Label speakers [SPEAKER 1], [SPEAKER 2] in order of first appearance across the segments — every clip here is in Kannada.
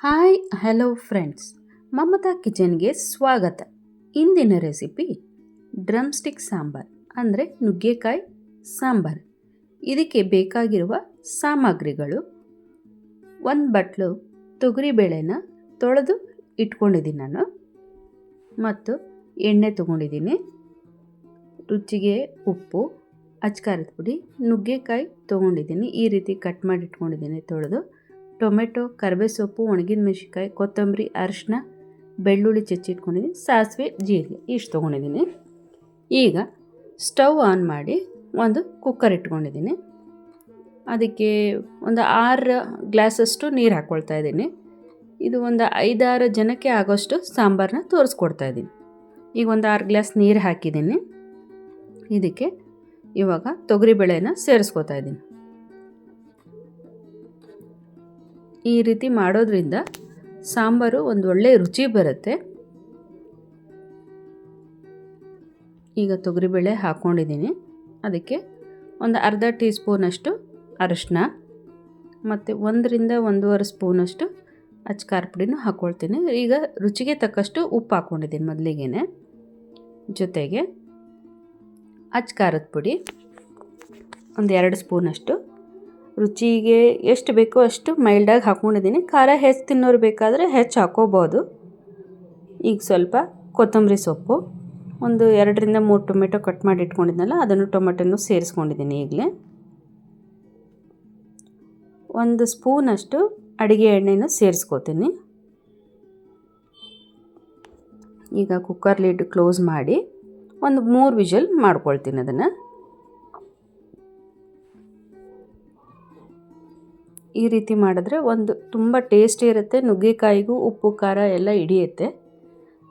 [SPEAKER 1] ಹಾಯ್ ಹಲೋ ಫ್ರೆಂಡ್ಸ್, ಮಮತಾ ಕಿಚನ್ಗೆ ಸ್ವಾಗತ. ಇಂದಿನ ರೆಸಿಪಿ ಡ್ರಮ್ ಸ್ಟಿಕ್ ಸಾಂಬಾರ್ ಅಂದರೆ ನುಗ್ಗೆಕಾಯಿ ಸಾಂಬಾರ್. ಇದಕ್ಕೆ ಬೇಕಾಗಿರುವ ಸಾಮಗ್ರಿಗಳು: 1 ಬಟ್ಲು ತೊಗರಿಬೇಳೆನ ತೊಳೆದು ಇಟ್ಕೊಂಡಿದ್ದೀನಿ ನಾನು, ಮತ್ತು ಎಣ್ಣೆ ತೊಗೊಂಡಿದ್ದೀನಿ, ರುಚಿಗೆ ಉಪ್ಪು, ಅಚ್ಕಾರದ ಪುಡಿ, ನುಗ್ಗೆಕಾಯಿ ತೊಗೊಂಡಿದ್ದೀನಿ, ಈ ರೀತಿ ಕಟ್ ಮಾಡಿ ಇಟ್ಕೊಂಡಿದ್ದೀನಿ ತೊಳೆದು, ಟೊಮೆಟೊ, ಕರಿಬೇವು ಸೊಪ್ಪು, ಒಣಗಿದ ಮೆಣಸಿನ್ಕಾಯಿ, ಕೊತ್ತಂಬರಿ, ಅರಿಶಿನ, ಬೆಳ್ಳುಳ್ಳಿ ಹೆಚ್ಚಿಟ್ಕೊಂಡಿದ್ದೀನಿ, ಸಾಸಿವೆ, ಜೀರಿಗೆ ಇಷ್ಟು ತೊಗೊಂಡಿದ್ದೀನಿ. ಈಗ ಸ್ಟವ್ ಆನ್ ಮಾಡಿ ಒಂದು ಕುಕ್ಕರ್ ಇಟ್ಕೊಂಡಿದ್ದೀನಿ. ಅದಕ್ಕೆ ಒಂದು 6 ಗ್ಲಾಸಷ್ಟು ನೀರು ಹಾಕ್ಕೊಳ್ತಾ ಇದ್ದೀನಿ. ಇದು ಒಂದು 5-6 ಜನಕ್ಕೆ ಆಗೋಷ್ಟು ಸಾಂಬಾರನ್ನ ತೋರಿಸ್ಕೊಡ್ತಾ ಇದ್ದೀನಿ. ಈಗ ಒಂದು 6 ಗ್ಲಾಸ್ ನೀರು ಹಾಕಿದ್ದೀನಿ. ಇದಕ್ಕೆ ಇವಾಗ ತೊಗರಿಬೇಳೆನ ಸೇರಿಸ್ಕೊತಾ ಇದ್ದೀನಿ. ಈ ರೀತಿ ಮಾಡೋದ್ರಿಂದ ಸಾಂಬಾರು ಒಂದು ಒಳ್ಳೆ ರುಚಿ ಬರುತ್ತೆ. ಈಗ ತೊಗರಿಬೇಳೆ ಹಾಕ್ಕೊಂಡಿದ್ದೀನಿ. ಅದಕ್ಕೆ ಒಂದು ಅರ್ಧ ಟೀ ಸ್ಪೂನಷ್ಟು ಅರಿಶಿನ ಮತ್ತು 1ರಿಂದ 1.5 ಸ್ಪೂನಷ್ಟು ಅಚ್ಕಾರದ ಪುಡಿನೂ ಹಾಕ್ಕೊಳ್ತೀನಿ. ಈಗ ರುಚಿಗೆ ತಕ್ಕಷ್ಟು ಉಪ್ಪು ಹಾಕ್ಕೊಂಡಿದ್ದೀನಿ ಮೊದಲಿಗೆ. ಜೊತೆಗೆ ಅಚ್ಕಾರದ ಪುಡಿ ಒಂದು 2 ಸ್ಪೂನಷ್ಟು, ರುಚಿಗೆ ಎಷ್ಟು ಬೇಕೋ ಅಷ್ಟು ಮೈಲ್ಡಾಗಿ ಹಾಕ್ಕೊಂಡಿದ್ದೀನಿ. ಖಾರ ಹೆಚ್ಚು ತಿನ್ನೋರು ಬೇಕಾದರೆ ಹೆಚ್ಚು ಹಾಕ್ಕೋಬೋದು. ಈಗ ಸ್ವಲ್ಪ ಕೊತ್ತಂಬರಿ ಸೊಪ್ಪು, ಒಂದು 2ರಿಂದ 3 ಟೊಮೆಟೊ ಕಟ್ ಮಾಡಿ ಇಟ್ಕೊಂಡಿದ್ನಲ್ಲ ಅದನ್ನು ಟೊಮೆಟೊನೂ ಸೇರಿಸ್ಕೊಂಡಿದ್ದೀನಿ. ಈಗಲೇ 1 ಸ್ಪೂನಷ್ಟು ಅಡುಗೆ ಎಣ್ಣೆನೂ ಸೇರಿಸ್ಕೋತೀನಿ. ಈಗ ಕುಕ್ಕರ್ ಲಿಡ್ ಕ್ಲೋಸ್ ಮಾಡಿ ಒಂದು 3 ವಿಷಲ್ ಮಾಡ್ಕೊಳ್ತೀನಿ. ಅದನ್ನು ಈ ರೀತಿ ಮಾಡಿದ್ರೆ ಒಂದು ತುಂಬ ಟೇಸ್ಟಿ ಇರುತ್ತೆ. ನುಗ್ಗೆಕಾಯಿಗೂ ಉಪ್ಪು ಖಾರ ಎಲ್ಲ ಹಿಡಿಯುತ್ತೆ.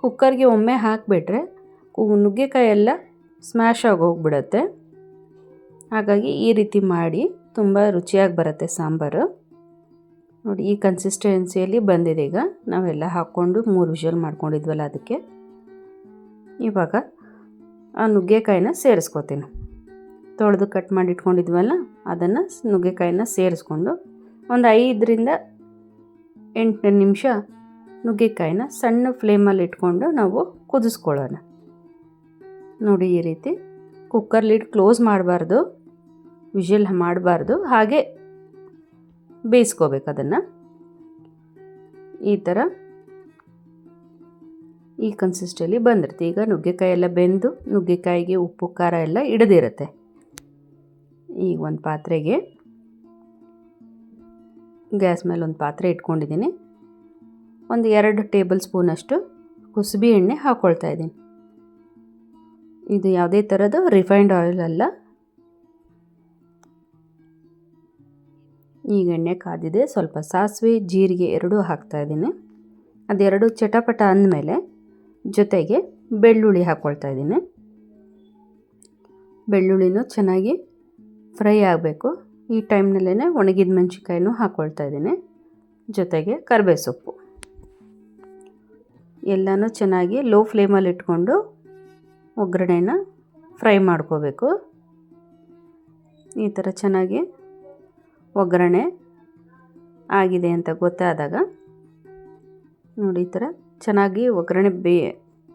[SPEAKER 1] ಕುಕ್ಕರ್ಗೆ ಒಮ್ಮೆ ಹಾಕಿಬಿಟ್ರೆ ನುಗ್ಗೆಕಾಯಿ ಎಲ್ಲ ಸ್ಮ್ಯಾಶ್ ಆಗಿ ಹೋಗ್ಬಿಡುತ್ತೆ. ಹಾಗಾಗಿ ಈ ರೀತಿ ಮಾಡಿ ತುಂಬ ರುಚಿಯಾಗಿ ಬರುತ್ತೆ ಸಾಂಬಾರು. ನೋಡಿ, ಈ ಕನ್ಸಿಸ್ಟೆನ್ಸಿಯಲ್ಲಿ ಬಂದಿದೆ. ಈಗ ನಾವೆಲ್ಲ ಹಾಕ್ಕೊಂಡು 3 ವಿಷಲ್ ಮಾಡ್ಕೊಂಡಿದ್ವಲ್ಲ, ಅದಕ್ಕೆ ಇವಾಗ ಆ ನುಗ್ಗೆಕಾಯಿನ ಸೇರಿಸ್ಕೊತೀನಿ. ತೊಳೆದು ಕಟ್ ಮಾಡಿ ಇಟ್ಕೊಂಡಿದ್ವಲ್ಲ ಅದನ್ನು ನುಗ್ಗೆಕಾಯಿನ ಸೇರಿಸ್ಕೊಂಡು ಒಂದು 5ರಿಂದ 8 ನಿಮಿಷ ನುಗ್ಗೆಕಾಯಿನ ಸಣ್ಣ ಫ್ಲೇಮಲ್ಲಿ ಇಟ್ಕೊಂಡು ನಾವು ಕುದಿಸ್ಕೊಳ್ಳೋಣ. ನೋಡಿ, ಈ ರೀತಿ ಕುಕ್ಕರ್ ಲಿಡ್ ಕ್ಲೋಸ್ ಮಾಡಬಾರ್ದು, ವಿಷಲ್ ಮಾಡಬಾರ್ದು, ಹಾಗೆ ಬೇಯಿಸ್ಕೋಬೇಕು ಅದನ್ನು. ಈ ಥರ ಈ ಕನ್ಸಿಸ್ಟೆನ್ಸಿಯಲ್ಲಿ ಬಂದಿರುತ್ತೆ. ಈಗ ನುಗ್ಗೆಕಾಯಿ ಎಲ್ಲ ಬೆಂದು ನುಗ್ಗೆಕಾಯಿಗೆ ಉಪ್ಪು ಖಾರ ಎಲ್ಲ ಹಿಡಿದಿರುತ್ತೆ. ಈಗ ಒಂದು ಪಾತ್ರೆಗೆ ಗ್ಯಾಸ್ ಮೇಲೆ ಒಂದು ಪಾತ್ರೆ ಇಟ್ಕೊಂಡಿದ್ದೀನಿ. ಒಂದು 2 ಟೇಬಲ್ ಸ್ಪೂನಷ್ಟು ಕುಸುಬೆ ಎಣ್ಣೆ ಹಾಕ್ಕೊಳ್ತಾ ಇದ್ದೀನಿ. ಇದು ಯಾವುದೇ ಥರದ ರಿಫೈನ್ಡ್ ಆಯಿಲ್ ಅಲ್ಲ. ಈಗ ಎಣ್ಣೆ ಕಾದಿದೆ. ಸ್ವಲ್ಪ ಸಾಸಿವೆ, ಜೀರಿಗೆ ಎರಡೂ ಹಾಕ್ತಾಯಿದ್ದೀನಿ. ಅದೆರಡು ಚಟಪಟ ಅಂದಮೇಲೆ ಜೊತೆಗೆ ಬೆಳ್ಳುಳ್ಳಿ ಹಾಕ್ಕೊಳ್ತಾ ಇದ್ದೀನಿ. ಬೆಳ್ಳುಳ್ಳಿನೂ ಚೆನ್ನಾಗಿ ಫ್ರೈ ಆಗಬೇಕು. ಈ ಟೈಮ್ನಲ್ಲೇ ಒಣಗಿದ ಮೆಣಸಿನ್ಕಾಯಿನೂ ಹಾಕ್ಕೊಳ್ತಾ ಇದ್ದೀನಿ. ಜೊತೆಗೆ ಕರಿಬೇವು ಸೊಪ್ಪು ಎಲ್ಲನೂ ಚೆನ್ನಾಗಿ ಲೋ ಫ್ಲೇಮಲ್ಲಿ ಇಟ್ಕೊಂಡು ಒಗ್ಗರಣೆನ ಫ್ರೈ ಮಾಡ್ಕೋಬೇಕು. ಈ ಥರ ಚೆನ್ನಾಗಿ ಒಗ್ಗರಣೆ ಆಗಿದೆ ಅಂತ ಗೊತ್ತಾದಾಗ ನೋಡಿ, ಈ ಥರ ಚೆನ್ನಾಗಿ ಒಗ್ಗರಣೆ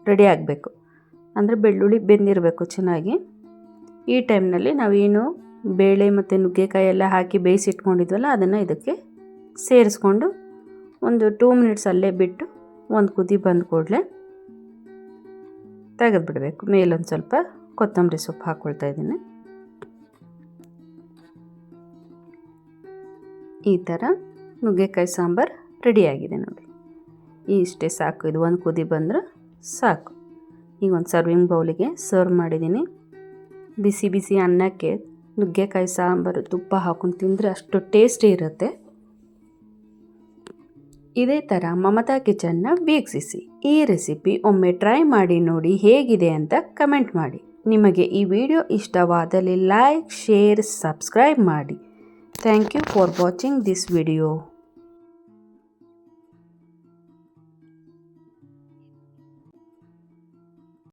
[SPEAKER 1] ರೆಡಿ ಆಗಬೇಕು. ಅಂದರೆ ಬೆಳ್ಳುಳ್ಳಿ ಬೆಂದಿರಬೇಕು ಚೆನ್ನಾಗಿ. ಈ ಟೈಮ್ನಲ್ಲಿ ನಾವೇನು ಬೇಳೆ ಮತ್ತು ನುಗ್ಗೆಕಾಯಿ ಎಲ್ಲ ಹಾಕಿ ಬೇಯಿಸಿಟ್ಕೊಂಡಿದ್ವಲ್ಲ ಅದನ್ನು ಇದಕ್ಕೆ ಸೇರಿಸ್ಕೊಂಡು ಒಂದು 2 ಮಿನಿಟ್ಸ್ ಅಲ್ಲೇ ಬಿಟ್ಟು ಒಂದು ಕುದಿ ಬಂದ ಕೂಡಲೇ ತೆಗೆದುಬಿಡಬೇಕು. ಮೇಲೊಂದು ಸ್ವಲ್ಪ ಕೊತ್ತಂಬರಿ ಸೊಪ್ಪು ಹಾಕ್ಕೊಳ್ತಾ ಇದ್ದೀನಿ. ಈ ಥರ ನುಗ್ಗೆಕಾಯಿ ಸಾಂಬಾರು ರೆಡಿಯಾಗಿದೆ ನೋಡಿ. ಇಷ್ಟೇ ಸಾಕು. ಇದು ಒಂದು ಕುದಿ ಬಂದರೆ ಸಾಕು. ಈಗ ಒಂದು ಸರ್ವಿಂಗ್ ಬೌಲಿಗೆ ಸರ್ವ್ ಮಾಡಿದ್ದೀನಿ. ಬಿಸಿ ಬಿಸಿ ಅನ್ನಕ್ಕೆ ನುಗ್ಗೆಕಾಯಿ ಸಾಂಬಾರು ತುಪ್ಪ ಹಾಕೊಂಡು ತಿಂದರೆ ಅಷ್ಟು ಟೇಸ್ಟಿ ಇರುತ್ತೆ. ಇದೇ ಥರ ಮಮತಾ ಕಿಚನ್ನ ವೀಕ್ಷಿಸಿ. ಈ ರೆಸಿಪಿ ಒಮ್ಮೆ ಟ್ರೈ ಮಾಡಿ ನೋಡಿ ಹೇಗಿದೆ ಅಂತ ಕಮೆಂಟ್ ಮಾಡಿ. ನಿಮಗೆ ಈ ವಿಡಿಯೋ ಇಷ್ಟವಾದಲ್ಲಿ ಲೈಕ್, ಶೇರ್, ಸಬ್ಸ್ಕ್ರೈಬ್ ಮಾಡಿ. Thank you for watching this video.